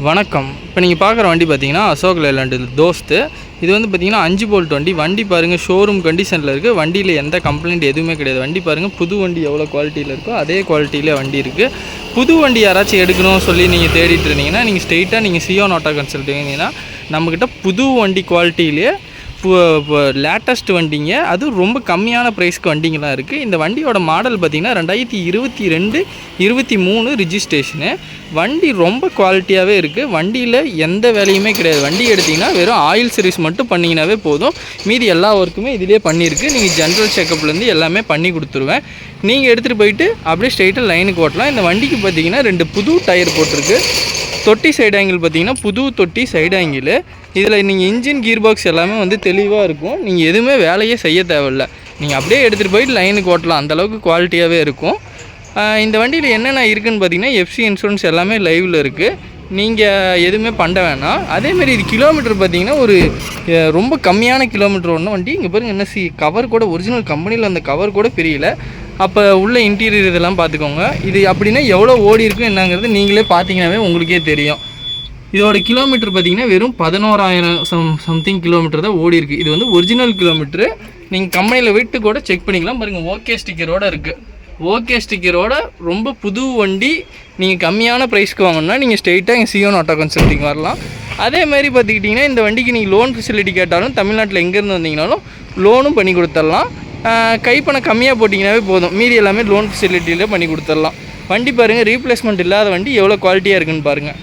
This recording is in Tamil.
வணக்கம். இப்போ நீங்கள் பார்க்குற வண்டி பார்த்தீங்கன்னா அசோக் லேலண்ட் தோஸ்து. இது வந்து பார்த்தீங்கன்னா 5 போல்ட் வண்டி. வண்டி பாருங்கள், ஷோரூம் கண்டிஷனில் இருக்குது. வண்டியில் எந்த கம்ப்ளைண்ட் எதுவுமே கிடையாது. வண்டி பாருங்கள், புது வண்டி எவ்வளோ குவாலிட்டியில் இருக்கோ அதே குவாலிட்டியில் வண்டி இருக்குது. புது வண்டி யாராச்சும் எடுக்கணும் சொல்லி நீங்கள் தேடிட்டு இருந்தீங்கன்னா நீங்கள் ஸ்ட்ரெயிட்டாக நீங்கள் சியோன் ஆட்டோ கன்சல்ட் இருந்தீங்கன்னா நம்மக்கிட்ட புது வண்டி குவாலிட்டியிலே இப்போ லேட்டஸ்ட் வண்டிங்க, அதுவும் ரொம்ப கம்மியான ப்ரைஸ்க்கு வண்டிங்கெலாம் இருக்குது. இந்த வண்டியோட மாடல் பார்த்திங்கன்னா 2022, 23 ரிஜிஸ்ட்ரேஷனு. வண்டி ரொம்ப குவாலிட்டியாகவே இருக்குது. வண்டியில் எந்த வேலையுமே கிடையாது. வண்டி எடுத்திங்கன்னா வெறும் ஆயில் சர்வீஸ் மட்டும் பண்ணிங்கனாவே போதும். மீதி எல்லா ஒர்க்குமே இதிலே பண்ணியிருக்கு. நீங்கள் ஜென்ரல் செக்கப்லேருந்து எல்லாமே பண்ணி கொடுத்துருவேன். நீங்கள் எடுத்துகிட்டு போயிட்டு அப்படியே ஸ்ட்ரெயிட்டாக லைனுக்கு ஓட்டலாம். இந்த வண்டிக்கு பார்த்திங்கன்னா 2 புது டயர் போட்டிருக்கு. தொட்டி சைடு ஆங்கிள் பார்த்திங்கன்னா புது தொட்டி சைடு ஆங்கிள். இதில் நீங்கள் இன்ஜின் கீர் பாக்ஸ் எல்லாமே வந்து தெளிவாக இருக்கும். நீங்கள் எதுவுமே வேலையே செய்ய தேவையில்லை. நீங்கள் அப்படியே எடுத்துகிட்டு போயிட்டு லைனுக்கு ஓட்டலாம். அந்தளவுக்கு குவாலிட்டியாகவே இருக்கும். இந்த வண்டியில் என்னென்ன இருக்குதுன்னு பார்த்தீங்கன்னா எஃப்சி இன்சூரன்ஸ் எல்லாமே லைவில் இருக்குது. நீங்கள் எதுவுமே பண்ண வேணாம். அதேமாரி இது கிலோமீட்டர் பார்த்திங்கன்னா ஒரு ரொம்ப கம்மியான கிலோமீட்டர் ஒன்று வண்டி. இங்கே பாருங்கள், என்ன கவர் கூட ஒரிஜினல் கம்பெனியில் அந்த கவர் கூட பிரியல. அப்போ உள்ள இன்டீரியர் இதெல்லாம் பார்த்துக்கோங்க. இது அப்படின்னா எவ்வளோ ஓடி இருக்கும் என்னங்கிறது நீங்களே பார்த்தீங்கன்னாவே உங்களுக்கே தெரியும். இதோட கிலோமீட்டர் பார்த்திங்கன்னா வெறும் 11,000 சம்திங் கிலோமீட்டர் தான் ஓடி இருக்குது. இது வந்து ஒரிஜினல் கிலோமீட்ரு. நீங்கள் கம்பெனியில் விட்டு கூட செக் பண்ணிக்கலாம். பாருங்கள், ஓகே ஸ்டிக்கரோடு இருக்குது. ஓகே ஸ்டிக்கரோட ரொம்ப புது வண்டி. நீங்கள் கம்மியான ப்ரைஸ்க்கு வாங்கணும்னா நீங்கள் ஸ்ட்ரெயிட்டாக எங்கள் சியோன் ஆட்டோ கன்சல்ட்டிங் வரலாம். அதேமாதிரி பார்த்துக்கிட்டிங்கன்னா இந்த வண்டிக்கு நீங்கள் லோன் ஃபெசிலிட்டி கேட்டாலும் தமிழ்நாட்டில் எங்கேருந்து வந்தீங்கனாலும் லோனும் பண்ணி கொடுத்துடலாம். கைப்பணம் கம்மியாக போட்டிங்கனாவே போதும். மீதி எல்லாமே லோன் ஃபெசிலிட்டியில் பண்ணி கொடுத்துடலாம். வண்டி பாருங்கள், ரீப்ளேஸ்மெண்ட் இல்லாத வண்டி எவ்வளோ குவாலிட்டியாக இருக்குதுன்னு பாருங்கள்.